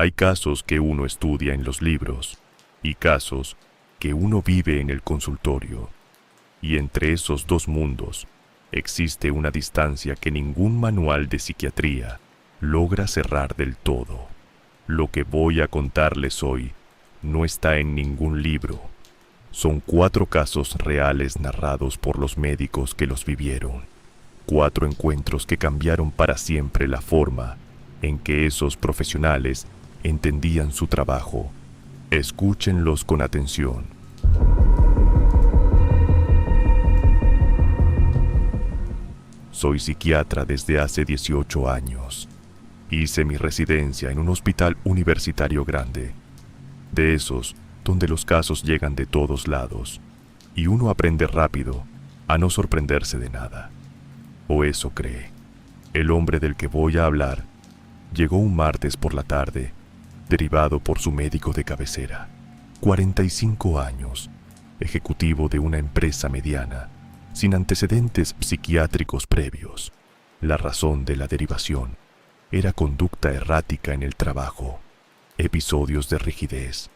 Hay casos que uno estudia en los libros y casos que uno vive en el consultorio. Y entre esos dos mundos existe una distancia que ningún manual de psiquiatría logra cerrar del todo. Lo que voy a contarles hoy no está en ningún libro. Son 4 casos reales narrados por los médicos que los vivieron. 4 encuentros que cambiaron para siempre la forma en que esos profesionales entendían su trabajo. Escúchenlos con atención. Soy psiquiatra desde hace 18 años. Hice mi residencia en un hospital universitario grande, de esos donde los casos llegan de todos lados, y uno aprende rápido a no sorprenderse de nada. O eso cree. El hombre del que voy a hablar llegó un martes por la tarde, derivado por su médico de cabecera, 45 años, ejecutivo de una empresa mediana, sin antecedentes psiquiátricos previos. La razón de la derivación era conducta errática en el trabajo, episodios de rigidez,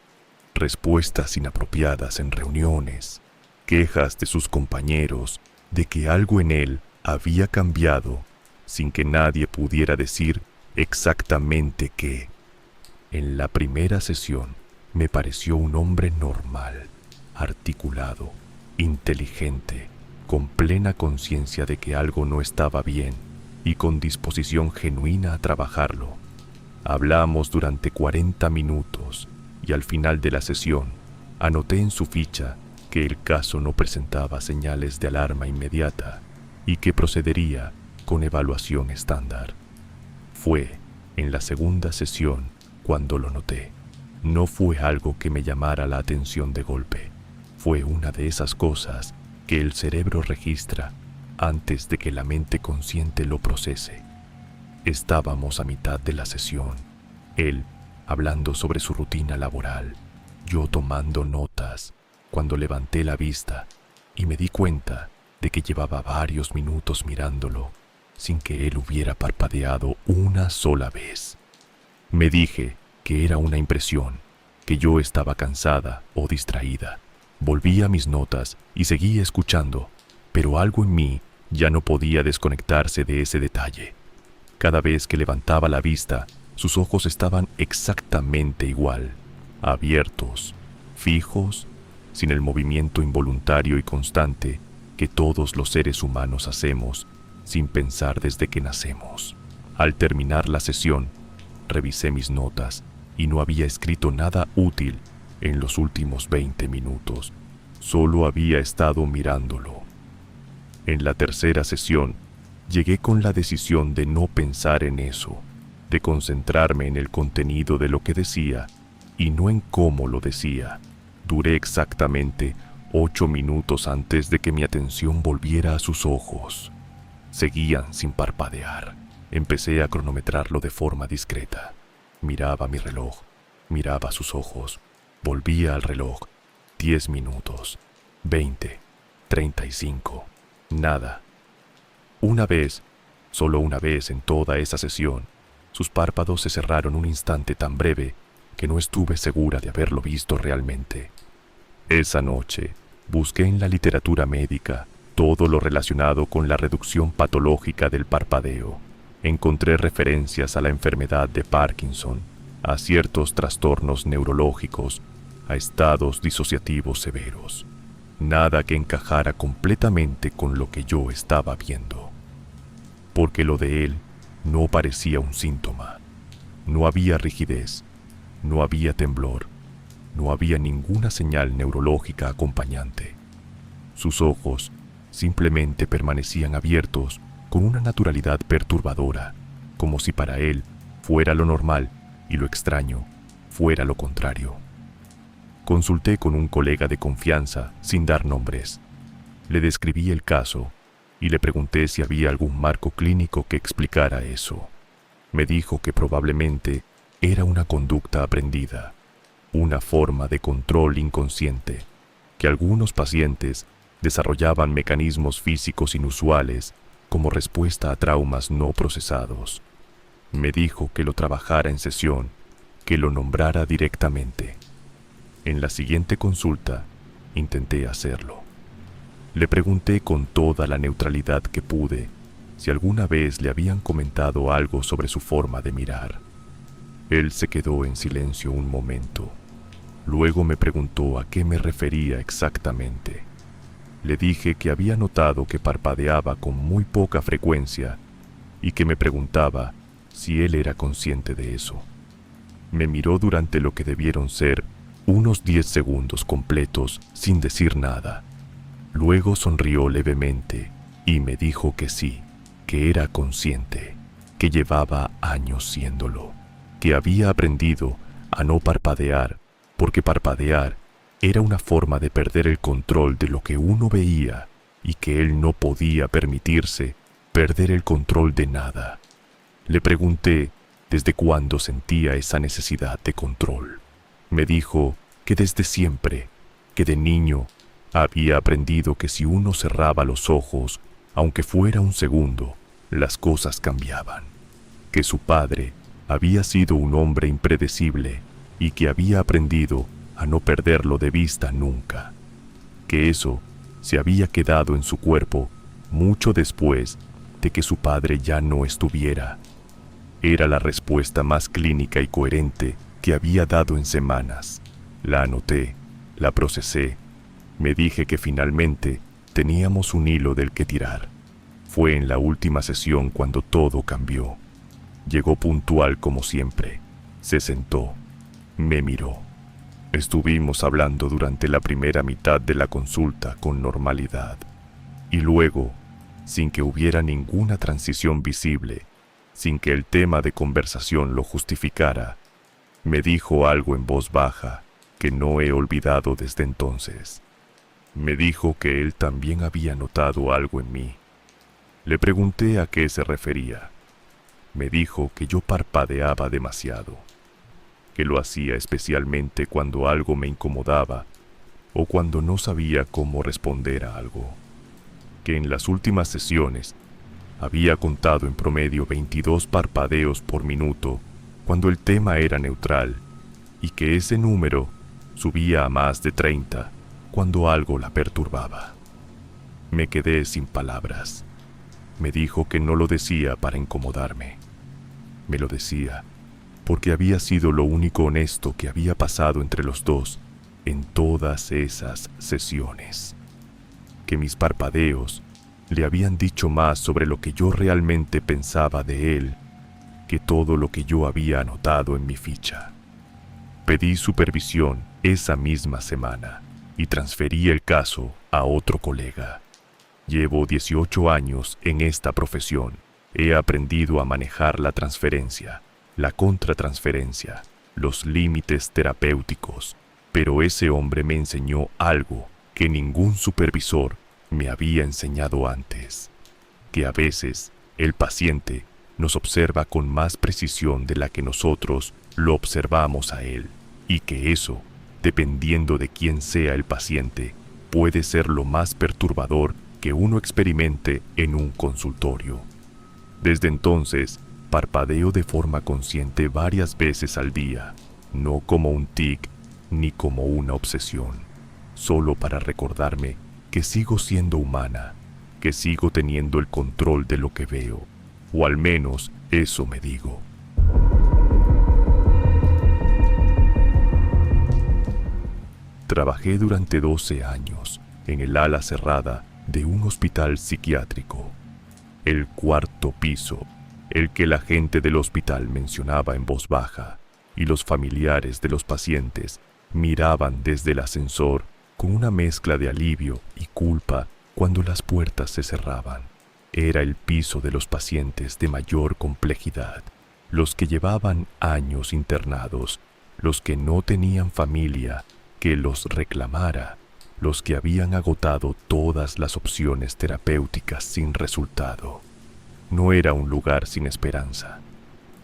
respuestas inapropiadas en reuniones, quejas de sus compañeros de que algo en él había cambiado sin que nadie pudiera decir exactamente qué. En la primera sesión me pareció un hombre normal, articulado, inteligente, con plena conciencia de que algo no estaba bien y con disposición genuina a trabajarlo. Hablamos durante 40 minutos y al final de la sesión anoté en su ficha que el caso no presentaba señales de alarma inmediata y que procedería con evaluación estándar. Fue en la segunda sesión cuando lo noté. No fue algo que me llamara la atención de golpe. Fue una de esas cosas que el cerebro registra antes de que la mente consciente lo procese. Estábamos a mitad de la sesión, él hablando sobre su rutina laboral, yo tomando notas, cuando levanté la vista y me di cuenta de que llevaba varios minutos mirándolo sin que él hubiera parpadeado una sola vez. Me dije que era una impresión, que yo estaba cansada o distraída. Volví a mis notas y seguí escuchando, pero algo en mí ya no podía desconectarse de ese detalle. Cada vez que levantaba la vista, sus ojos estaban exactamente igual, abiertos, fijos, sin el movimiento involuntario y constante que todos los seres humanos hacemos sin pensar desde que nacemos. Al terminar la sesión, revisé mis notas y no había escrito nada útil en los últimos 20 minutos. Solo había estado mirándolo. En la tercera sesión, llegué con la decisión de no pensar en eso, de concentrarme en el contenido de lo que decía y no en cómo lo decía. Duré exactamente 8 minutos antes de que mi atención volviera a sus ojos. Seguían sin parpadear. Empecé a cronometrarlo de forma discreta. Miraba mi reloj, miraba sus ojos, volvía al reloj. 10 minutos, 20, 35, nada. Una vez, solo una vez en toda esa sesión, sus párpados se cerraron un instante tan breve que no estuve segura de haberlo visto realmente. Esa noche, busqué en la literatura médica todo lo relacionado con la reducción patológica del parpadeo. Encontré referencias a la enfermedad de Parkinson, a ciertos trastornos neurológicos, a estados disociativos severos. Nada que encajara completamente con lo que yo estaba viendo. Porque lo de él no parecía un síntoma. No había rigidez, no había temblor, no había ninguna señal neurológica acompañante. Sus ojos simplemente permanecían abiertos con una naturalidad perturbadora, como si para él fuera lo normal y lo extraño fuera lo contrario. Consulté con un colega de confianza sin dar nombres. Le describí el caso y le pregunté si había algún marco clínico que explicara eso. Me dijo que probablemente era una conducta aprendida, una forma de control inconsciente, que algunos pacientes desarrollaban mecanismos físicos inusuales como respuesta a traumas no procesados. Me dijo que lo trabajara en sesión que lo nombrara directamente. En la siguiente consulta, intenté hacerlo. Le pregunté con toda la neutralidad que pude si alguna vez le habían comentado algo sobre su forma de mirar. Él se quedó en silencio un momento. Luego me preguntó a qué me refería exactamente. Le dije que había notado que parpadeaba con muy poca frecuencia y que me preguntaba si él era consciente de eso. Me miró durante lo que debieron ser unos 10 segundos completos sin decir nada. Luego sonrió levemente y me dijo que sí, que era consciente, que llevaba años siéndolo, que había aprendido a no parpadear, porque parpadear era una forma de perder el control de lo que uno veía y que él no podía permitirse perder el control de nada. Le pregunté desde cuándo sentía esa necesidad de control. Me dijo que desde siempre, que de niño había aprendido que si uno cerraba los ojos, aunque fuera un segundo, las cosas cambiaban, que su padre había sido un hombre impredecible y que había aprendido a no perderlo de vista nunca, que eso se había quedado en su cuerpo mucho después de que su padre ya no estuviera. Era la respuesta más clínica y coherente que había dado en semanas. La anoté, la procesé, me dije que finalmente teníamos un hilo del que tirar. Fue en la última sesión cuando todo cambió. Llegó puntual como siempre, se sentó, me miró. Estuvimos hablando durante la primera mitad de la consulta con normalidad, y luego, sin que hubiera ninguna transición visible, sin que el tema de conversación lo justificara, me dijo algo en voz baja que no he olvidado desde entonces. Me dijo que él también había notado algo en mí. Le pregunté a qué se refería. Me dijo que yo parpadeaba demasiado, que lo hacía especialmente cuando algo me incomodaba o cuando no sabía cómo responder a algo, que en las últimas sesiones había contado en promedio 22 parpadeos por minuto cuando el tema era neutral y que ese número subía a más de 30 cuando algo la perturbaba. Me quedé sin palabras. Me dijo que no lo decía para incomodarme. Me lo decía porque había sido lo único honesto que había pasado entre los dos en todas esas sesiones. Que mis parpadeos le habían dicho más sobre lo que yo realmente pensaba de él que todo lo que yo había anotado en mi ficha. Pedí supervisión esa misma semana y transferí el caso a otro colega. Llevo 18 años en esta profesión. He aprendido a manejar la transferencia, la contratransferencia, los límites terapéuticos, pero ese hombre me enseñó algo que ningún supervisor me había enseñado antes, que a veces el paciente nos observa con más precisión de la que nosotros lo observamos a él, y que eso, dependiendo de quién sea el paciente, puede ser lo más perturbador que uno experimente en un consultorio. Desde entonces, parpadeo de forma consciente varias veces al día, no como un tic ni como una obsesión, solo para recordarme que sigo siendo humana, que sigo teniendo el control de lo que veo, o al menos eso me digo. Trabajé durante 12 años en el ala cerrada de un hospital psiquiátrico, el cuarto piso, el que la gente del hospital mencionaba en voz baja, y los familiares de los pacientes miraban desde el ascensor con una mezcla de alivio y culpa cuando las puertas se cerraban. Era el piso de los pacientes de mayor complejidad, los que llevaban años internados, los que no tenían familia que los reclamara, los que habían agotado todas las opciones terapéuticas sin resultado. No era un lugar sin esperanza,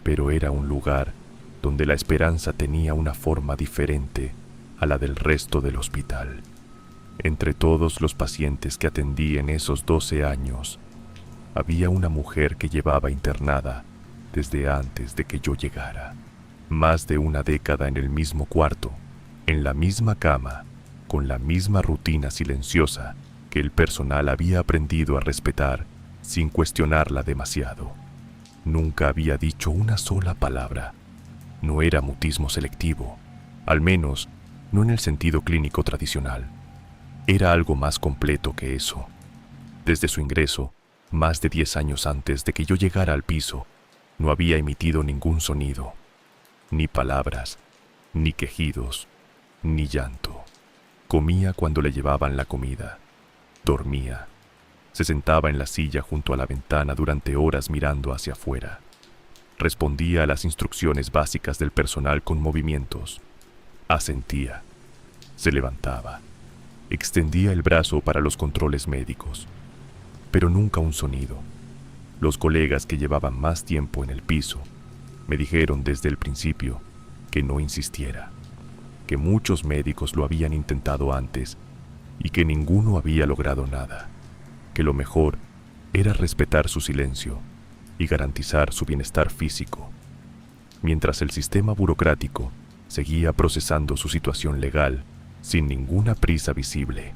pero era un lugar donde la esperanza tenía una forma diferente a la del resto del hospital. Entre todos los pacientes que atendí en esos 12 años, había una mujer que llevaba internada desde antes de que yo llegara. Más de una década en el mismo cuarto, en la misma cama, con la misma rutina silenciosa que el personal había aprendido a respetar sin cuestionarla demasiado. Nunca había dicho una sola palabra. No era mutismo selectivo, al menos no en el sentido clínico tradicional. Era algo más completo que eso. Desde su ingreso, más de 10 años antes de que yo llegara al piso, no había emitido ningún sonido, ni palabras, ni quejidos, ni llanto. Comía cuando le llevaban la comida. Dormía. Se sentaba en la silla junto a la ventana durante horas mirando hacia afuera. Respondía a las instrucciones básicas del personal con movimientos. Asentía. Se levantaba. Extendía el brazo para los controles médicos. Pero nunca un sonido. Los colegas que llevaban más tiempo en el piso me dijeron desde el principio que no insistiera, que muchos médicos lo habían intentado antes y que ninguno había logrado nada, que lo mejor era respetar su silencio y garantizar su bienestar físico, mientras el sistema burocrático seguía procesando su situación legal sin ninguna prisa visible.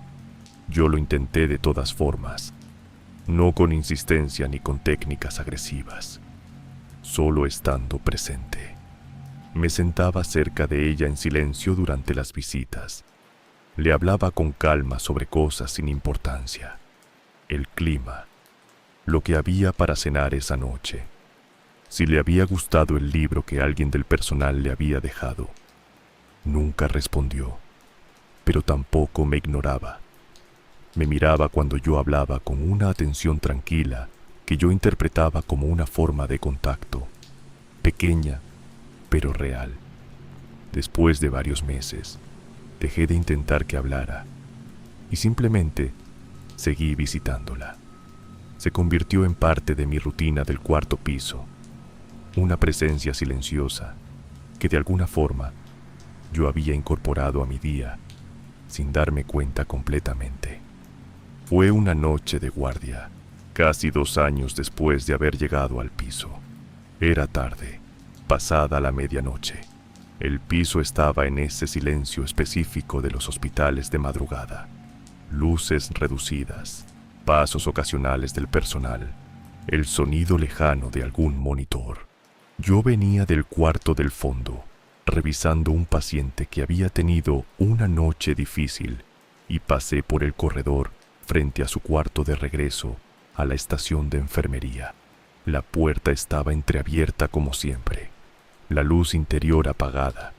Yo lo intenté de todas formas, no con insistencia ni con técnicas agresivas, solo estando presente. Me sentaba cerca de ella en silencio durante las visitas. Le hablaba con calma sobre cosas sin importancia, el clima, lo que había para cenar esa noche, si le había gustado el libro que alguien del personal le había dejado. Nunca respondió, pero tampoco me ignoraba. Me miraba cuando yo hablaba con una atención tranquila que yo interpretaba como una forma de contacto, pequeña pero real. Después de varios meses, dejé de intentar que hablara y simplemente seguí visitándola. Se convirtió en parte de mi rutina del cuarto piso, una presencia silenciosa que de alguna forma yo había incorporado a mi día sin darme cuenta completamente. Fue una noche de guardia, casi 2 años después de haber llegado al piso. Era tarde, pasada la medianoche. El piso estaba en ese silencio específico de los hospitales de madrugada. Luces reducidas, pasos ocasionales del personal, el sonido lejano de algún monitor. Yo venía del cuarto del fondo, revisando un paciente que había tenido una noche difícil, y pasé por el corredor frente a su cuarto de regreso a la estación de enfermería. La puerta estaba entreabierta como siempre, la luz interior apagada.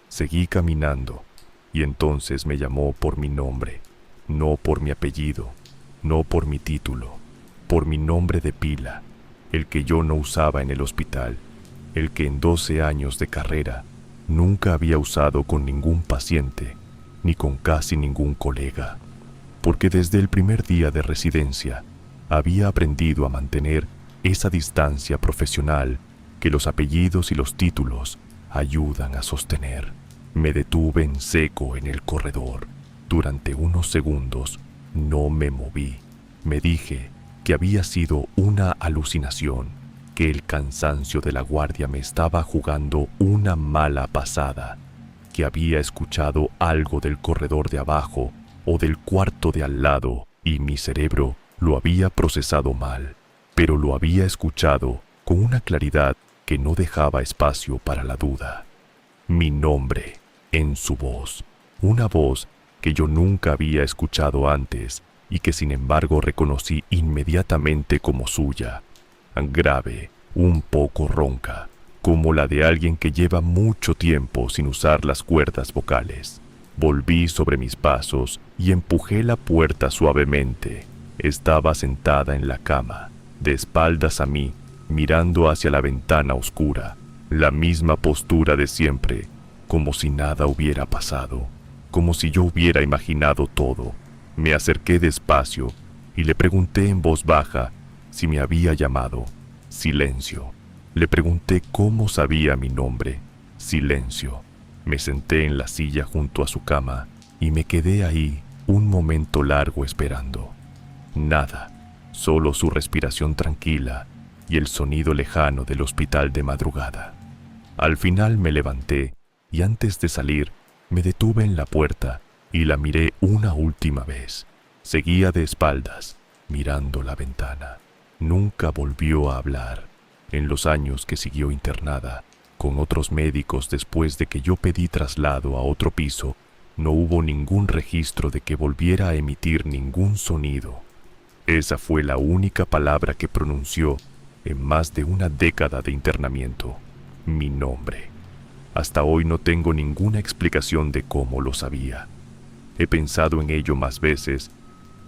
Seguí caminando y entonces me llamó por mi nombre, no por mi apellido, no por mi título, por mi nombre de pila, el que yo no usaba en el hospital, el que en 12 años de carrera nunca había usado con ningún paciente ni con casi ningún colega, porque desde el primer día de residencia había aprendido a mantener esa distancia profesional que los apellidos y los títulos ayudan a sostener. Me detuve en seco en el corredor. Durante unos segundos no me moví. Me dije que había sido una alucinación, que el cansancio de la guardia me estaba jugando una mala pasada, que había escuchado algo del corredor de abajo o del cuarto de al lado y mi cerebro lo había procesado mal, pero lo había escuchado con una claridad que no dejaba espacio para la duda. Mi nombre en su voz, una voz que yo nunca había escuchado antes y que sin embargo reconocí inmediatamente como suya, grave, un poco ronca, como la de alguien que lleva mucho tiempo sin usar las cuerdas vocales. Volví sobre mis pasos y empujé la puerta suavemente. Estaba sentada en la cama, de espaldas a mí, mirando hacia la ventana oscura, la misma postura de siempre, como si nada hubiera pasado, como si yo hubiera imaginado todo. Me acerqué despacio y le pregunté en voz baja si me había llamado. Silencio. Le pregunté cómo sabía mi nombre. Silencio. Me senté en la silla junto a su cama y me quedé ahí un momento largo esperando. Nada, solo su respiración tranquila y el sonido lejano del hospital de madrugada. Al final me levanté y antes de salir me detuve en la puerta y la miré una última vez. Seguía de espaldas, mirando la ventana. Nunca volvió a hablar. En los años que siguió internada, con otros médicos después de que yo pedí traslado a otro piso, no hubo ningún registro de que volviera a emitir ningún sonido. Esa fue la única palabra que pronunció en más de una década de internamiento: mi nombre. Hasta hoy no tengo ninguna explicación de cómo lo sabía. He pensado en ello más veces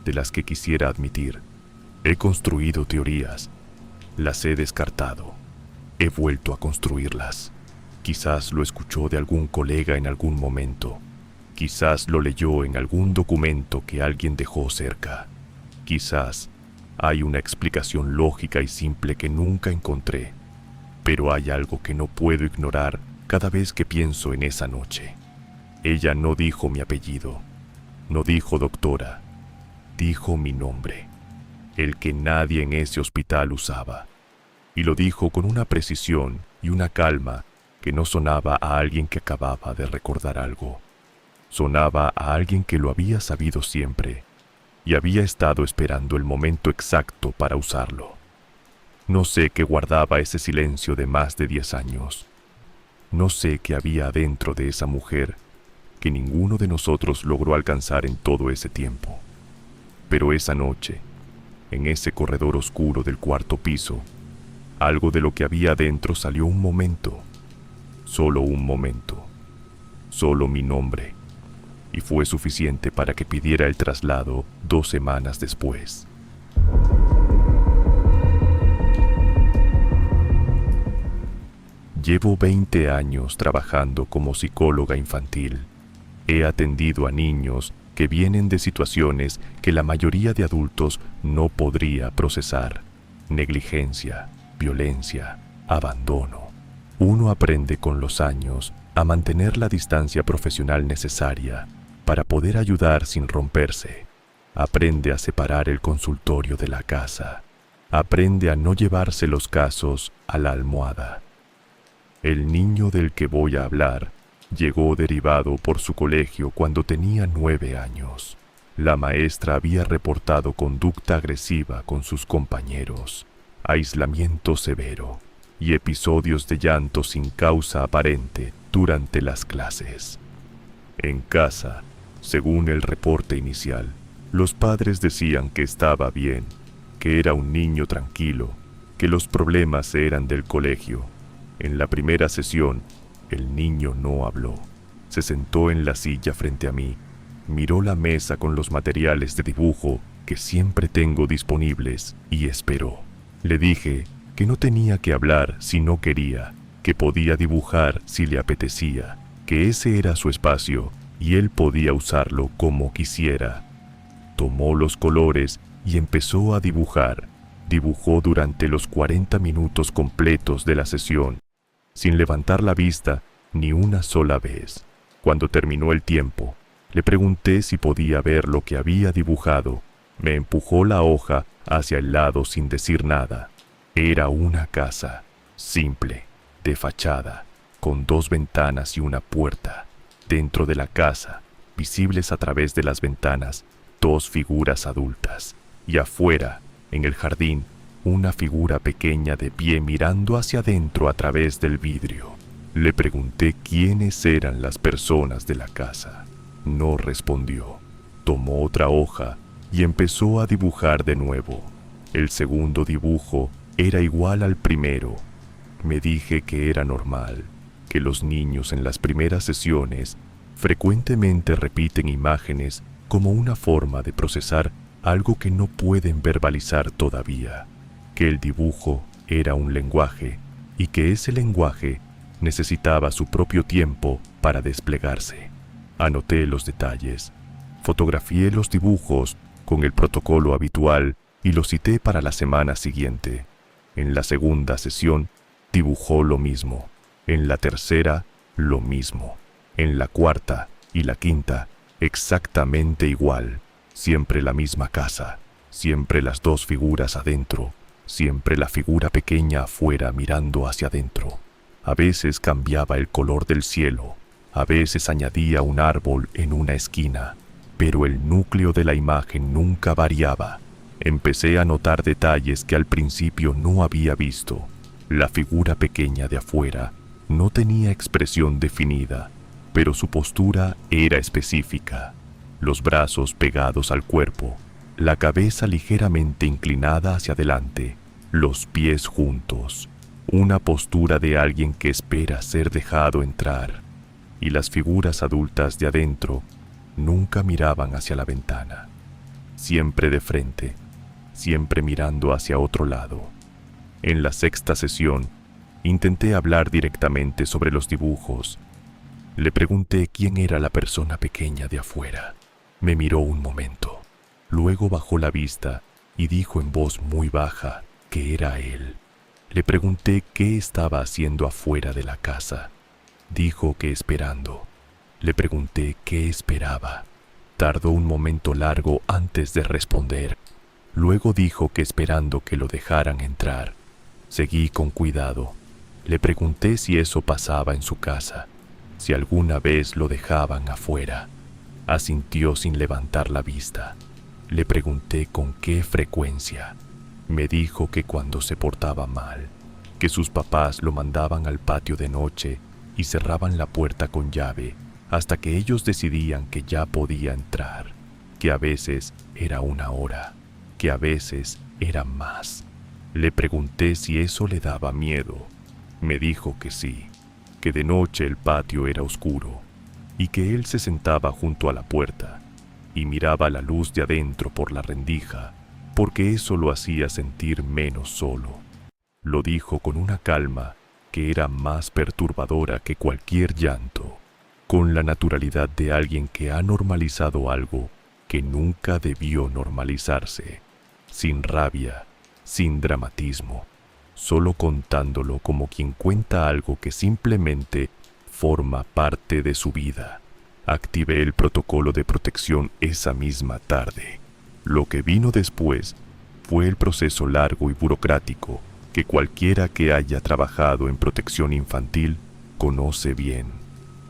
de las que quisiera admitir. He construido teorías, las he descartado, he vuelto a construirlas. Quizás lo escuchó de algún colega en algún momento, quizás lo leyó en algún documento que alguien dejó cerca. Quizás hay una explicación lógica y simple que nunca encontré, pero hay algo que no puedo ignorar cada vez que pienso en esa noche. Ella no dijo mi apellido, no dijo doctora, dijo mi nombre, el que nadie en ese hospital usaba, y lo dijo con una precisión y una calma que no sonaba a alguien que acababa de recordar algo. Sonaba a alguien que lo había sabido siempre y había estado esperando el momento exacto para usarlo. No sé qué guardaba ese silencio de más de 10 años. No sé qué había adentro de esa mujer que ninguno de nosotros logró alcanzar en todo ese tiempo. Pero esa noche, en ese corredor oscuro del cuarto piso, algo de lo que había adentro salió un momento, solo un momento, solo mi nombre, y fue suficiente para que pidiera el traslado 2 semanas después. Llevo 20 años trabajando como psicóloga infantil. He atendido a niños que vienen de situaciones que la mayoría de adultos no podría procesar: negligencia, violencia, abandono. Uno aprende con los años a mantener la distancia profesional necesaria para poder ayudar sin romperse. Aprende a separar el consultorio de la casa. Aprende a no llevarse los casos a la almohada. El niño del que voy a hablar llegó derivado por su colegio cuando tenía 9 años. La maestra había reportado conducta agresiva con sus compañeros, aislamiento severo y episodios de llanto sin causa aparente durante las clases. En casa, según el reporte inicial, los padres decían que estaba bien, que era un niño tranquilo, que los problemas eran del colegio. En la primera sesión, el niño no habló. Se sentó en la silla frente a mí, miró la mesa con los materiales de dibujo que siempre tengo disponibles y esperó. Le dije que no tenía que hablar si no quería, que podía dibujar si le apetecía, que ese era su espacio y él podía usarlo como quisiera. Tomó los colores y empezó a dibujar. Dibujó durante los 40 minutos completos de la sesión, sin levantar la vista ni una sola vez. Cuando terminó el tiempo, le pregunté si podía ver lo que había dibujado. Me empujó la hoja hacia el lado sin decir nada. Era una casa, simple, de fachada, con 2 ventanas y una puerta. Dentro de la casa, visibles a través de las ventanas, 2 figuras adultas. Y afuera, en el jardín, una figura pequeña de pie mirando hacia adentro a través del vidrio. Le pregunté quiénes eran las personas de la casa. No respondió. Tomó otra hoja y empezó a dibujar de nuevo. El segundo dibujo era igual al primero. Me dije que era normal, que los niños en las primeras sesiones frecuentemente repiten imágenes como una forma de procesar algo que no pueden verbalizar todavía, que el dibujo era un lenguaje y que ese lenguaje necesitaba su propio tiempo para desplegarse. Anoté los detalles, fotografié los dibujos con el protocolo habitual y los cité para la semana siguiente. En la segunda sesión dibujó lo mismo, en la tercera lo mismo, en la cuarta y la quinta exactamente igual, siempre la misma casa, siempre las 2 figuras adentro, siempre la figura pequeña afuera mirando hacia adentro. A veces cambiaba el color del cielo, a veces añadía un árbol en una esquina, pero el núcleo de la imagen nunca variaba. Empecé a notar detalles que al principio no había visto. La figura pequeña de afuera no tenía expresión definida, pero su postura era específica. Los brazos pegados al cuerpo, la cabeza ligeramente inclinada hacia adelante, los pies juntos, una postura de alguien que espera ser dejado entrar. Y las figuras adultas de adentro nunca miraban hacia la ventana, siempre de frente, siempre mirando hacia otro lado. En la sexta sesión, intenté hablar directamente sobre los dibujos. Le pregunté quién era la persona pequeña de afuera. Me miró un momento, luego bajó la vista y dijo en voz muy baja que era él. Le pregunté qué estaba haciendo afuera de la casa. Dijo que esperando. Le pregunté qué esperaba. Tardó un momento largo antes de responder. Luego dijo que esperando que lo dejaran entrar. Seguí con cuidado. Le pregunté si eso pasaba en su casa, si alguna vez lo dejaban afuera. Asintió sin levantar la vista. Le pregunté con qué frecuencia. Me dijo que cuando se portaba mal, que sus papás lo mandaban al patio de noche y cerraban la puerta con llave hasta que ellos decidían que ya podía entrar, que a veces era 1 hora, que a veces era más. Le pregunté si eso le daba miedo. Me dijo que sí, que de noche el patio era oscuro y que él se sentaba junto a la puerta y miraba la luz de adentro por la rendija, porque eso lo hacía sentir menos solo. Lo dijo con una calma que era más perturbadora que cualquier llanto, con la naturalidad de alguien que ha normalizado algo que nunca debió normalizarse, sin rabia, sin dramatismo, solo contándolo como quien cuenta algo que simplemente forma parte de su vida. Activé el protocolo de protección esa misma tarde. Lo que vino después fue el proceso largo y burocrático que cualquiera que haya trabajado en protección infantil conoce bien.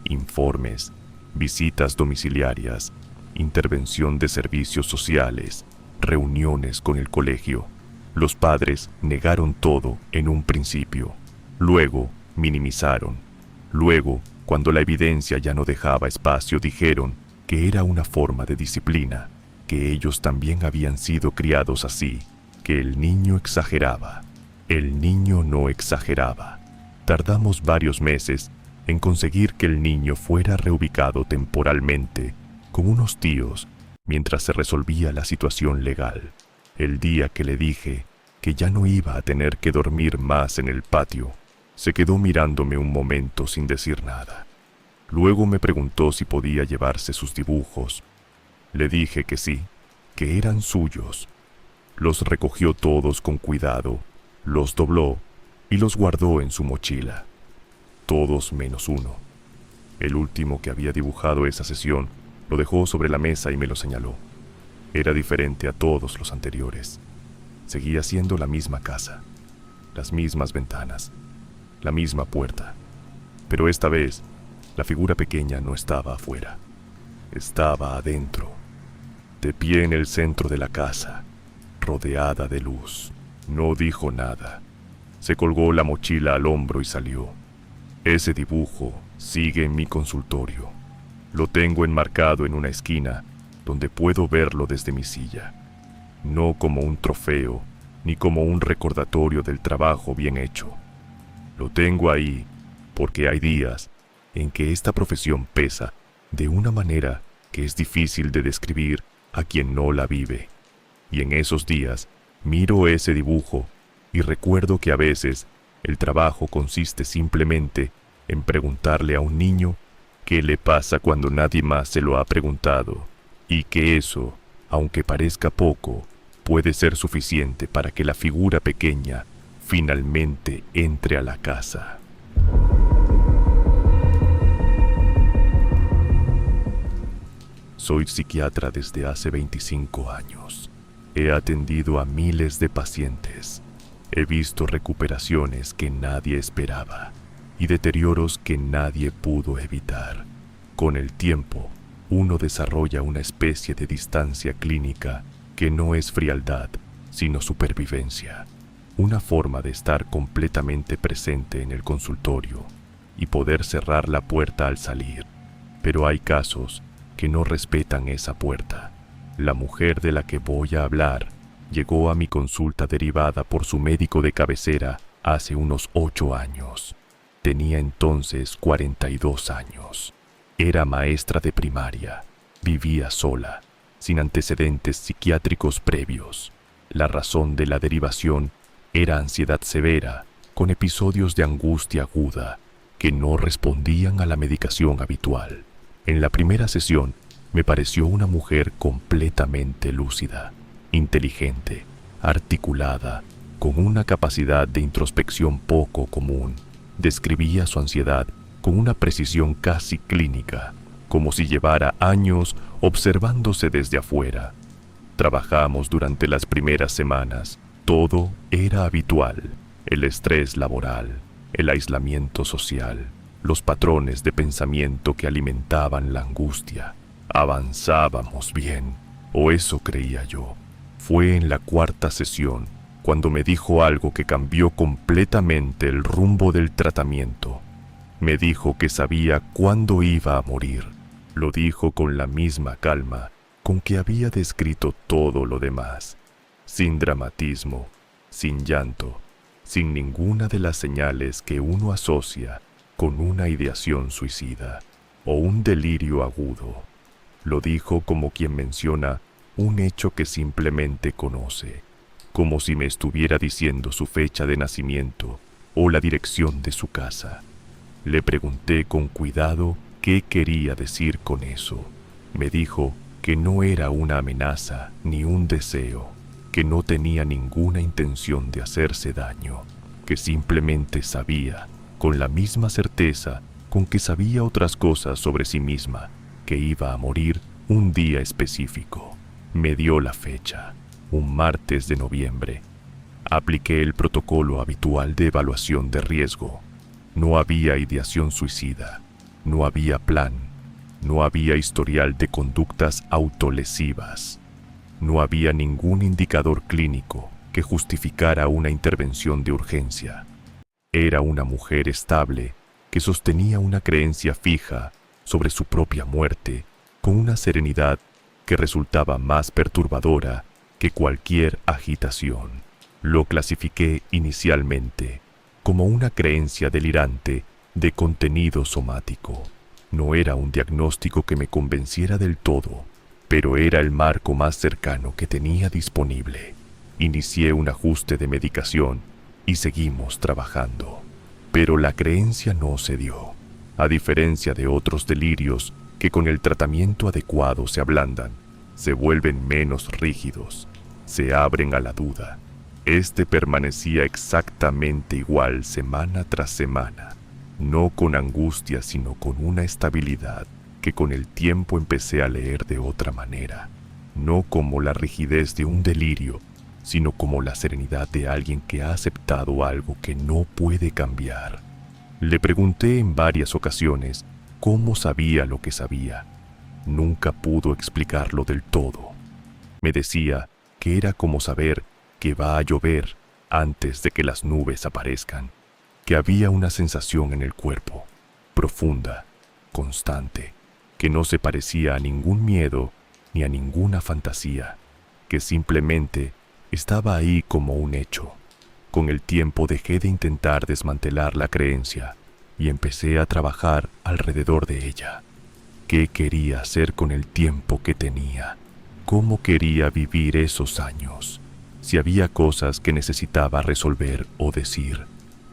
Informes, visitas domiciliarias, intervención de servicios sociales, reuniones con el colegio. Los padres negaron todo en un principio, luego minimizaron, luego, cuando la evidencia ya no dejaba espacio, dijeron que era una forma de disciplina, que ellos también habían sido criados así, que el niño exageraba. El niño no exageraba. Tardamos varios meses en conseguir que el niño fuera reubicado temporalmente con unos tíos mientras se resolvía la situación legal. El día que le dije que ya no iba a tener que dormir más en el patio, se quedó mirándome un momento sin decir nada. Luego me preguntó si podía llevarse sus dibujos. Le dije que sí, que eran suyos. Los recogió todos con cuidado, los dobló y los guardó en su mochila. Todos menos uno. El último que había dibujado esa sesión lo dejó sobre la mesa y me lo señaló. Era diferente a todos los anteriores. Seguía siendo la misma casa, las mismas ventanas, la misma puerta. Pero esta vez, la figura pequeña no estaba afuera. Estaba adentro, de pie en el centro de la casa, rodeada de luz. No dijo nada. Se colgó la mochila al hombro y salió. Ese dibujo sigue en mi consultorio. Lo tengo enmarcado en una esquina donde puedo verlo desde mi silla. No como un trofeo, ni como un recordatorio del trabajo bien hecho. Lo tengo ahí porque hay días en que esta profesión pesa de una manera que es difícil de describir a quien no la vive. Y en esos días miro ese dibujo y recuerdo que a veces el trabajo consiste simplemente en preguntarle a un niño qué le pasa cuando nadie más se lo ha preguntado, y que eso, aunque parezca poco, puede ser suficiente para que la figura pequeña finalmente entre a la casa. Soy psiquiatra desde hace 25 años. He atendido a miles de pacientes. He visto recuperaciones que nadie esperaba y deterioros que nadie pudo evitar. Con el tiempo, uno desarrolla una especie de distancia clínica que no es frialdad, sino supervivencia. Una forma de estar completamente presente en el consultorio y poder cerrar la puerta al salir. Pero hay casos que no respetan esa puerta. La mujer de la que voy a hablar llegó a mi consulta derivada por su médico de cabecera hace unos 8 años. Tenía entonces 42 años. Era maestra de primaria. Vivía sola, sin antecedentes psiquiátricos previos. La razón de la derivación era ansiedad severa, con episodios de angustia aguda que no respondían a la medicación habitual. En la primera sesión me pareció una mujer completamente lúcida, inteligente, articulada, con una capacidad de introspección poco común. Describía su ansiedad con una precisión casi clínica, como si llevara años observándose desde afuera. Trabajamos durante las primeras semanas. Todo era habitual: el estrés laboral, el aislamiento social, los patrones de pensamiento que alimentaban la angustia. Avanzábamos bien, o eso creía yo. Fue en la 4ª sesión cuando me dijo algo que cambió completamente el rumbo del tratamiento. Me dijo que sabía cuándo iba a morir. Lo dijo con la misma calma con que había descrito todo lo demás, sin dramatismo, sin llanto, sin ninguna de las señales que uno asocia con una ideación suicida o un delirio agudo. Lo dijo como quien menciona un hecho que simplemente conoce, como si me estuviera diciendo su fecha de nacimiento o la dirección de su casa. Le pregunté con cuidado qué quería decir con eso. Me dijo que no era una amenaza ni un deseo, que no tenía ninguna intención de hacerse daño, que simplemente sabía, con la misma certeza con que sabía otras cosas sobre sí misma, que iba a morir un día específico. Me dio la fecha, un martes de noviembre. Apliqué el protocolo habitual de evaluación de riesgo. No había ideación suicida, no había plan, no había historial de conductas autolesivas, no había ningún indicador clínico que justificara una intervención de urgencia. Era una mujer estable que sostenía una creencia fija sobre su propia muerte con una serenidad que resultaba más perturbadora que cualquier agitación. Lo clasifiqué inicialmente como una creencia delirante de contenido somático. No era un diagnóstico que me convenciera del todo, pero era el marco más cercano que tenía disponible. Inicié un ajuste de medicación y seguimos trabajando. Pero la creencia no se dio. A diferencia de otros delirios que con el tratamiento adecuado se ablandan, se vuelven menos rígidos, se abren a la duda. Este permanecía exactamente igual semana tras semana, no con angustia sino con una estabilidad que con el tiempo empecé a leer de otra manera, no como la rigidez de un delirio, sino como la serenidad de alguien que ha aceptado algo que no puede cambiar. Le pregunté en varias ocasiones cómo sabía lo que sabía. Nunca pudo explicarlo del todo. Me decía que era como saber que va a llover antes de que las nubes aparezcan, que había una sensación en el cuerpo, profunda, constante, que no se parecía a ningún miedo ni a ninguna fantasía, que simplemente estaba ahí como un hecho. Con el tiempo dejé de intentar desmantelar la creencia y empecé a trabajar alrededor de ella. ¿Qué quería hacer con el tiempo que tenía? ¿Cómo quería vivir esos años? Si había cosas que necesitaba resolver o decir.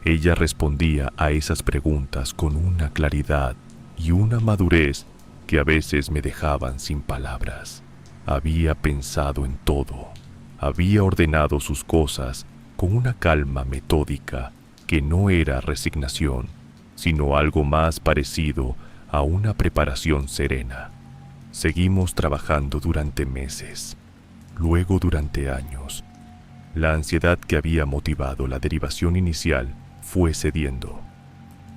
Ella respondía a esas preguntas con una claridad y una madurez que a veces me dejaban sin palabras. Había pensado en todo. Había ordenado sus cosas con una calma metódica que no era resignación, sino algo más parecido a una preparación serena. Seguimos trabajando durante meses, luego durante años. La ansiedad que había motivado la derivación inicial fue cediendo.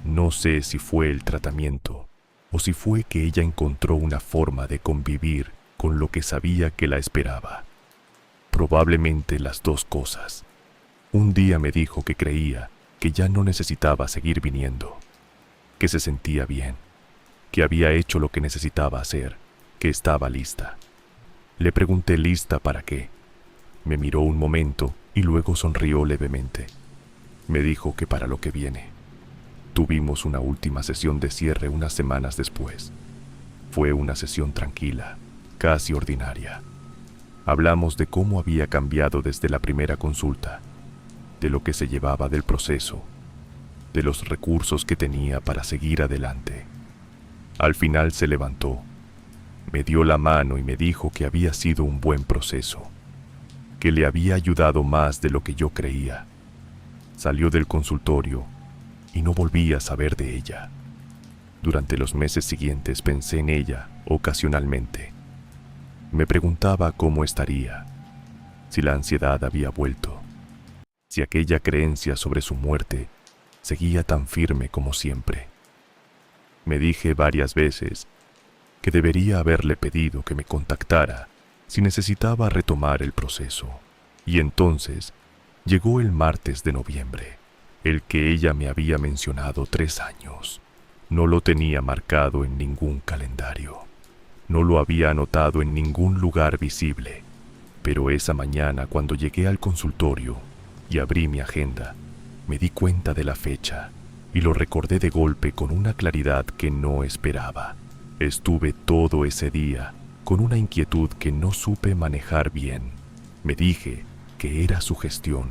No sé si fue el tratamiento o si fue que ella encontró una forma de convivir con lo que sabía que la esperaba. Probablemente las dos cosas. Un día me dijo que creía que ya no necesitaba seguir viniendo, que se sentía bien, que había hecho lo que necesitaba hacer, que estaba lista. Le pregunté ¿lista para qué? Me miró un momento y luego sonrió levemente. Me dijo que para lo que viene. Tuvimos una última sesión de cierre unas semanas después. Fue una sesión tranquila, casi ordinaria. Hablamos de cómo había cambiado desde la primera consulta, de lo que se llevaba del proceso, de los recursos que tenía para seguir adelante. Al final se levantó, me dio la mano y me dijo que había sido un buen proceso, que le había ayudado más de lo que yo creía. Salió del consultorio y no volví a saber de ella. Durante los meses siguientes pensé en ella ocasionalmente. Me preguntaba cómo estaría, si la ansiedad había vuelto, si aquella creencia sobre su muerte seguía tan firme como siempre. Me dije varias veces que debería haberle pedido que me contactara si necesitaba retomar el proceso. Y entonces llegó el martes de noviembre, el que ella me había mencionado 3 años. No lo tenía marcado en ningún calendario. No lo había anotado en ningún lugar visible. Pero esa mañana, cuando llegué al consultorio y abrí mi agenda, me di cuenta de la fecha y lo recordé de golpe con una claridad que no esperaba. Estuve todo ese día con una inquietud que no supe manejar bien. Me dije que era sugestión,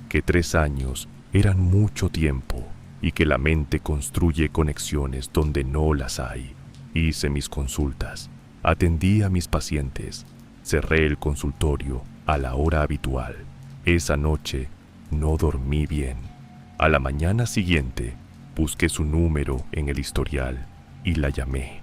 que 3 años eran mucho tiempo y que la mente construye conexiones donde no las hay. Hice mis consultas, atendí a mis pacientes, cerré el consultorio a la hora habitual. Esa noche no dormí bien. A la mañana siguiente busqué su número en el historial y la llamé.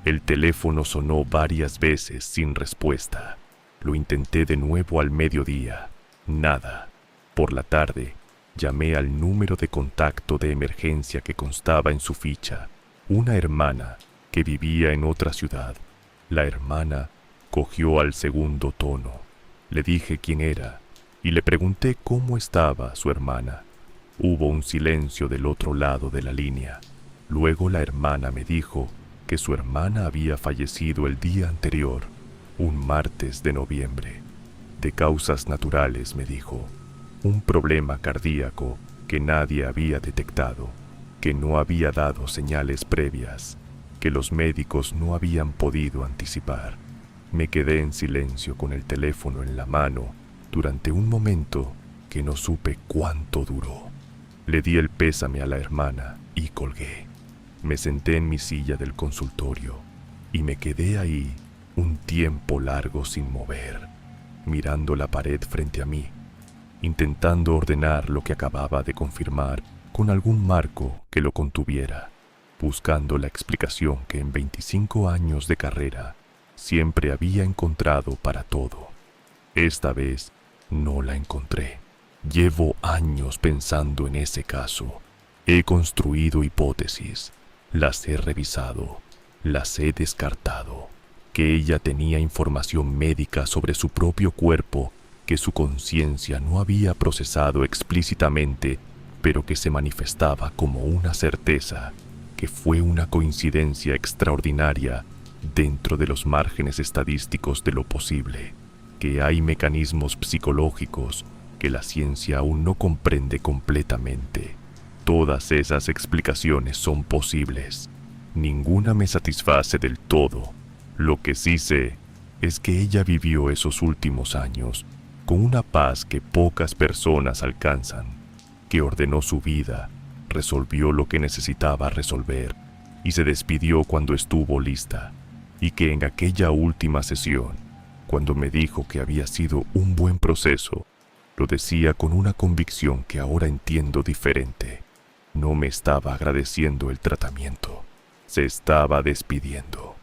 El teléfono sonó varias veces sin respuesta. Lo intenté de nuevo al mediodía. Nada. Por la tarde, llamé al número de contacto de emergencia que constaba en su ficha. Una hermana que vivía en otra ciudad. La hermana cogió al segundo tono. Le dije quién era y le pregunté cómo estaba su hermana. Hubo un silencio del otro lado de la línea. Luego la hermana me dijo que su hermana había fallecido el día anterior, un martes de noviembre. De causas naturales, me dijo. Un problema cardíaco que nadie había detectado, que no había dado señales previas, que los médicos no habían podido anticipar. Me quedé en silencio con el teléfono en la mano durante un momento que no supe cuánto duró. Le di el pésame a la hermana y colgué. Me senté en mi silla del consultorio y me quedé ahí un tiempo largo sin mover, mirando la pared frente a mí, intentando ordenar lo que acababa de confirmar con algún marco que lo contuviera, buscando la explicación que en 25 años de carrera siempre había encontrado para todo. Esta vez no la encontré. Llevo años pensando en ese caso. He construido hipótesis, las he revisado, las he descartado. Que ella tenía información médica sobre su propio cuerpo que su conciencia no había procesado explícitamente, pero que se manifestaba como una certeza, que fue una coincidencia extraordinaria dentro de los márgenes estadísticos de lo posible, que hay mecanismos psicológicos que la ciencia aún no comprende completamente. Todas esas explicaciones son posibles. Ninguna me satisface del todo. Lo que sí sé es que ella vivió esos últimos años con una paz que pocas personas alcanzan, que ordenó su vida, resolvió lo que necesitaba resolver y se despidió cuando estuvo lista, y que en aquella última sesión, cuando me dijo que había sido un buen proceso, lo decía con una convicción que ahora entiendo diferente. No me estaba agradeciendo el tratamiento, se estaba despidiendo.